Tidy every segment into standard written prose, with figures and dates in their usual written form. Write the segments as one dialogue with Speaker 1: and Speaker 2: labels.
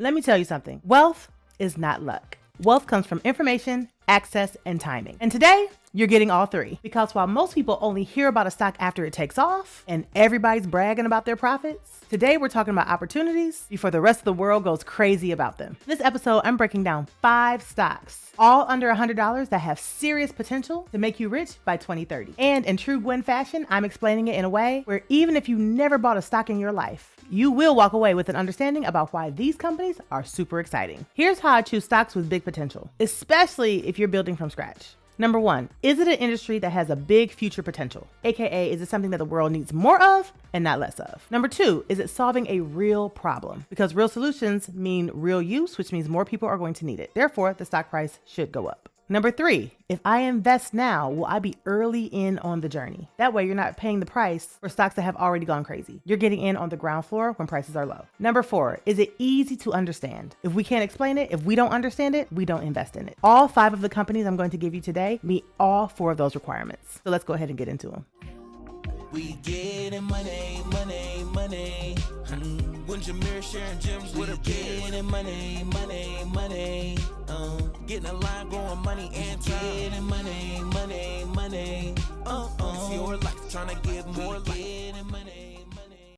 Speaker 1: Let me tell you something. Wealth is not luck. Wealth comes from information, access, and timing. And today, you're getting all three. Because while most people only hear about a stock after it takes off and everybody's bragging about their profits, today we're talking about opportunities before the rest of the world goes crazy about them. In this episode, I'm breaking down 5 stocks, all under $100 that have serious potential to make you rich by 2030. And in true Gwen fashion, I'm explaining it in a way where even if you never bought a stock in your life, you will walk away with an understanding about why these companies are super exciting. Here's how I choose stocks with big potential, especially if you're building from scratch. Number 1, is it an industry that has a big future potential? AKA, is it something that the world needs more of and not less of? Number 2, is it solving a real problem? Because real solutions mean real use, which means more people are going to need it. Therefore, the stock price should go up. Number 3, if I invest now, will I be early in on the journey? That way you're not paying the price for stocks that have already gone crazy. You're getting in on the ground floor when prices are low. Number 4, is it easy to understand? If we can't explain it, if we don't understand it, we don't invest in it. All 5 of the companies I'm going to give you today meet all 4 of those requirements. So let's go ahead and get into them.
Speaker 2: We getting money, money, money. When Jameer sharing gems with her getting money, money, money. Getting a line, growing money and getting money, money, money. It's your life, trying to get more life. Getting money, money.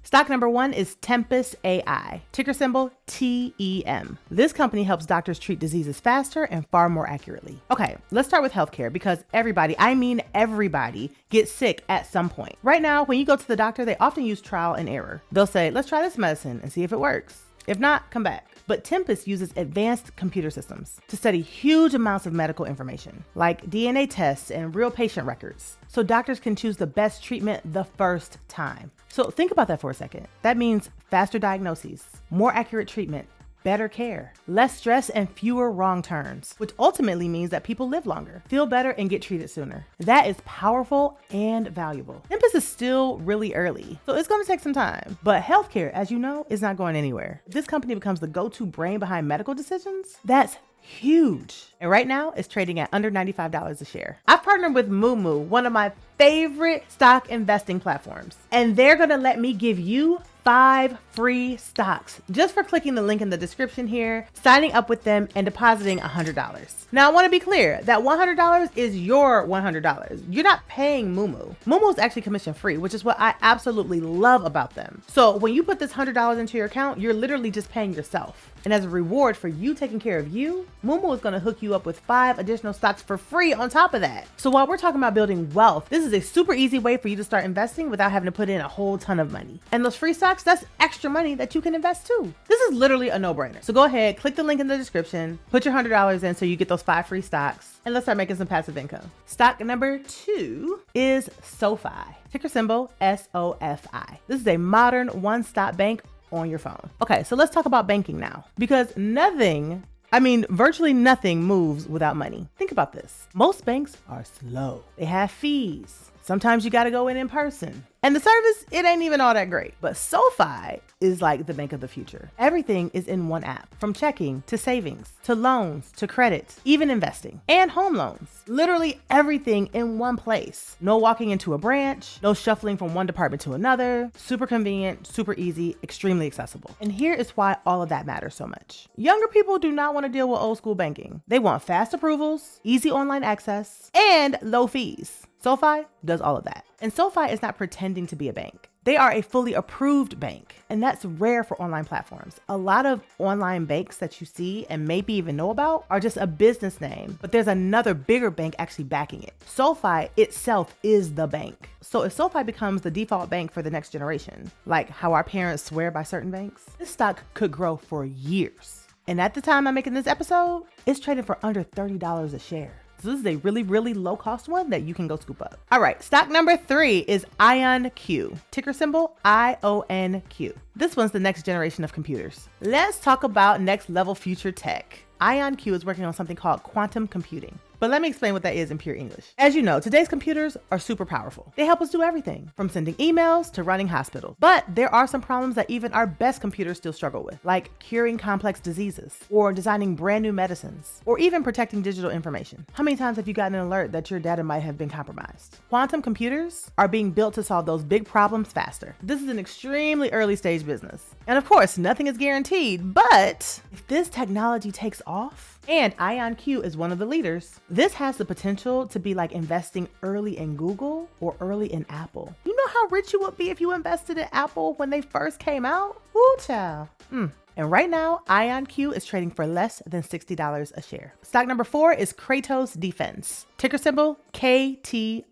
Speaker 1: Stock number 1 is Tempest AI, ticker symbol TEM. This company helps doctors treat diseases faster and far more accurately. Okay, let's start with healthcare because everybody, I mean everybody, gets sick at some point. Right now, when you go to the doctor, they often use trial and error. They'll say, let's try this medicine and see if it works. If not, come back. But Tempest uses advanced computer systems to study huge amounts of medical information, like DNA tests and real patient records, so doctors can choose the best treatment the first time. So think about that for a second. That means faster diagnoses, more accurate treatment, better care, less stress, and fewer wrong turns, which ultimately means that people live longer, feel better, and get treated sooner. That is powerful and valuable. Tempest is still really early, so it's going to take some time. But healthcare, as you know, is not going anywhere. If this company becomes the go-to brain behind medical decisions, that's huge. And right now, it's trading at under $95 a share. I've partnered with Moomoo, one of my favorite stock investing platforms, and they're going to let me give you 5 free stocks just for clicking the link in the description here, signing up with them, and depositing $100. Now, I want to be clear that $100 is your $100. You're not paying Moomoo. Moomoo is actually commission free, which is what I absolutely love about them. So when you put this $100 into your account, you're literally just paying yourself. And as a reward for you taking care of you, Moomoo is going to hook you up with 5 additional stocks for free on top of that. So while we're talking about building wealth, this is a super easy way for you to start investing without having to put in a whole ton of money. And those free stocks, that's extra money that you can invest too. This is literally a no-brainer. So go ahead, click the link in the description, put your $100 in so you get those 5 free stocks, and let's start making some passive income. Stock number 2 is SoFi, ticker symbol SOFI. This is a modern one-stop bank on your phone. Okay, so let's talk about banking now, because virtually nothing moves without money. Think about this. Most banks are slow. They have fees. Sometimes you got to go in person. And the service, it ain't even all that great. But SoFi is like the bank of the future. Everything is in one app, from checking to savings, to loans, to credits, even investing, and home loans. Literally everything in one place. No walking into a branch, no shuffling from one department to another. Super convenient, super easy, extremely accessible. And here is why all of that matters so much. Younger people do not want to deal with old school banking. They want fast approvals, easy online access, and low fees. SoFi does all of that. And SoFi is not pretending to be a bank. They are a fully approved bank, and that's rare for online platforms. A lot of online banks that you see and maybe even know about are just a business name, but there's another bigger bank actually backing it. SoFi itself is the bank. So if SoFi becomes the default bank for the next generation, like how our parents swear by certain banks, this stock could grow for years. And at the time I'm making this episode, it's trading for under $30 a share. So this is a really, really low cost one that you can go scoop up. All right, stock number 3 is IonQ, ticker symbol IONQ. This one's the next generation of computers. Let's talk about next level future tech. IonQ is working on something called quantum computing. But let me explain what that is in pure English. As you know, today's computers are super powerful. They help us do everything from sending emails to running hospitals. But there are some problems that even our best computers still struggle with, like curing complex diseases or designing brand new medicines or even protecting digital information. How many times have you gotten an alert that your data might have been compromised? Quantum computers are being built to solve those big problems faster. This is an extremely early stage business. And of course, nothing is guaranteed, but if this technology takes off, and IonQ is one of the leaders, this has the potential to be like investing early in Google or early in Apple. You know how rich you would be if you invested in Apple when they first came out? Woo, child. And right now, IonQ is trading for less than $60 a share. Stock number 4 is Kratos Defense, ticker symbol KTOS.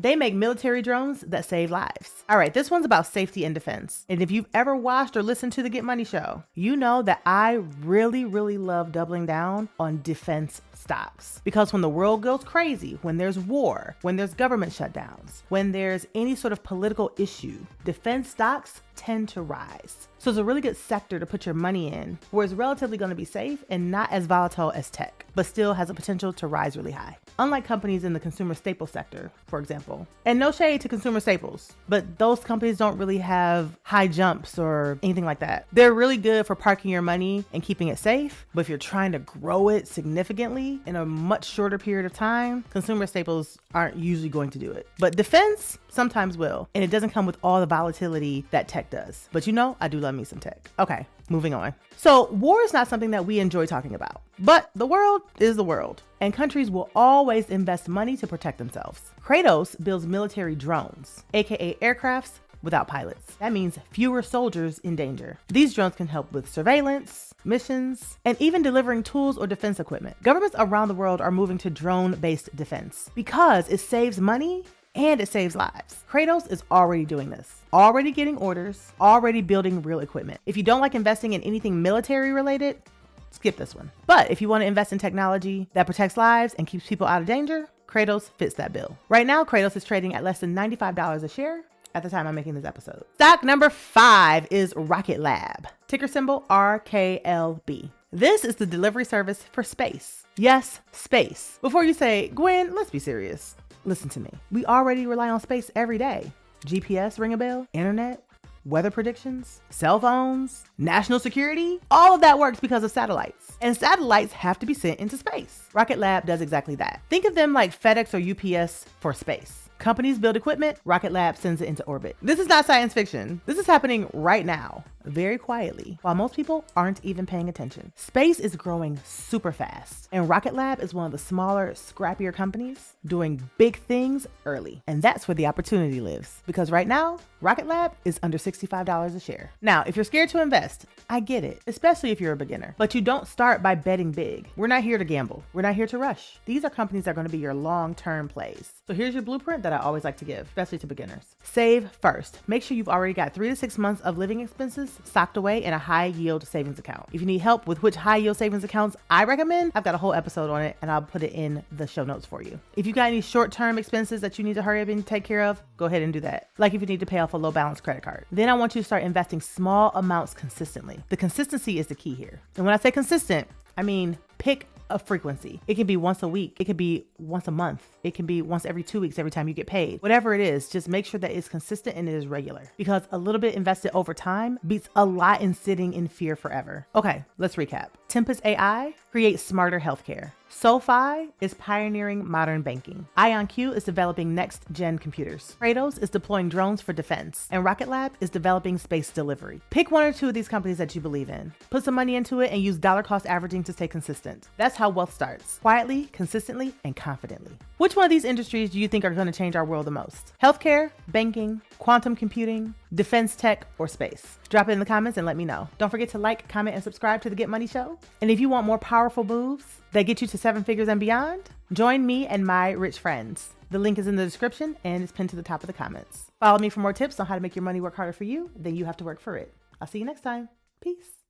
Speaker 1: They make military drones that save lives. All right, this one's about safety and defense. And if you've ever watched or listened to the Get Money show, you know that I really love doubling down on defense stocks. Because when the world goes crazy, when there's war, when there's government shutdowns, when there's any sort of political issue, defense stocks tend to rise. So it's a really good sector to put your money in, where it's relatively going to be safe and not as volatile as tech, but still has a potential to rise really high. Unlike companies in the consumer staple sector, for example. And no shade to consumer staples, but those companies don't really have high jumps or anything like that. They're really good for parking your money and keeping it safe, but if you're trying to grow it significantly in a much shorter period of time, consumer staples aren't usually going to do it. But defense sometimes will, and it doesn't come with all the volatility that tech does. But you know, I do love me some tech. Okay, moving on. So war is not something that we enjoy talking about, but the world is the world, and countries will always invest money to protect themselves. Kratos builds military drones, aka aircrafts without pilots. That means fewer soldiers in danger. These drones can help with surveillance, missions, and even delivering tools or defense equipment. Governments around the world are moving to drone-based defense because it saves money and it saves lives. Kratos is already doing this, already getting orders, already building real equipment. If you don't like investing in anything military related, skip this one. But if you want to invest in technology that protects lives and keeps people out of danger, Kratos fits that bill. Right now, Kratos is trading at less than $95 a share at the time I'm making this episode. Stock number 5 is Rocket Lab, ticker symbol RKLB. This is the delivery service for space. Yes, space. Before you say, Gwen, let's be serious. Listen to me. We already rely on space every day. GPS, ring a bell, internet, weather predictions, cell phones, national security, all of that works because of satellites. And satellites have to be sent into space. Rocket Lab does exactly that. Think of them like FedEx or UPS for space. Companies build equipment, Rocket Lab sends it into orbit. This is not science fiction. This is happening right now, very quietly, while most people aren't even paying attention. Space is growing super fast, and Rocket Lab is one of the smaller, scrappier companies doing big things early. And that's where the opportunity lives, because right now, Rocket Lab is under $65 a share. Now, if you're scared to invest, I get it, especially if you're a beginner. But you don't start by betting big. We're not here to gamble. We're not here to rush. These are companies that are going to be your long-term plays. So here's your blueprint that I always like to give, especially to beginners. Save first. Make sure you've already got 3 to 6 months of living expenses socked away in a high yield savings account. If you need help with which high yield savings accounts I recommend, I've got a whole episode on it and I'll put it in the show notes for you. If you got any short-term expenses that you need to hurry up and take care of, go ahead and do that. Like if you need to pay off a low balance credit card. Then I want you to start investing small amounts consistently. The consistency is the key here. And when I say consistent, I mean pick a frequency. It can be once a week. It could be once a month. It can be once every 2 weeks every time you get paid. Whatever it is, just make sure that it's consistent and it is regular, because a little bit invested over time beats a lot in sitting in fear forever. Okay, let's recap. Tempest AI creates smarter healthcare. SoFi is pioneering modern banking. IonQ is developing next-gen computers. Kratos is deploying drones for defense. And Rocket Lab is developing space delivery. Pick 1 or 2 of these companies that you believe in. Put some money into it and use dollar cost averaging to stay consistent. That's how wealth starts. Quietly, consistently, and confidently. Which one of these industries do you think are going to change our world the most? Healthcare, banking, quantum computing, defense tech, or space? Drop it in the comments and let me know. Don't forget to like, comment, and subscribe to the Get Money Show. And if you want more powerful moves that get you to 7 figures and beyond, join me and my rich friends. The link is in the description and it's pinned to the top of the comments. Follow me for more tips on how to make your money work harder for you than you have to work for it. I'll see you next time. Peace.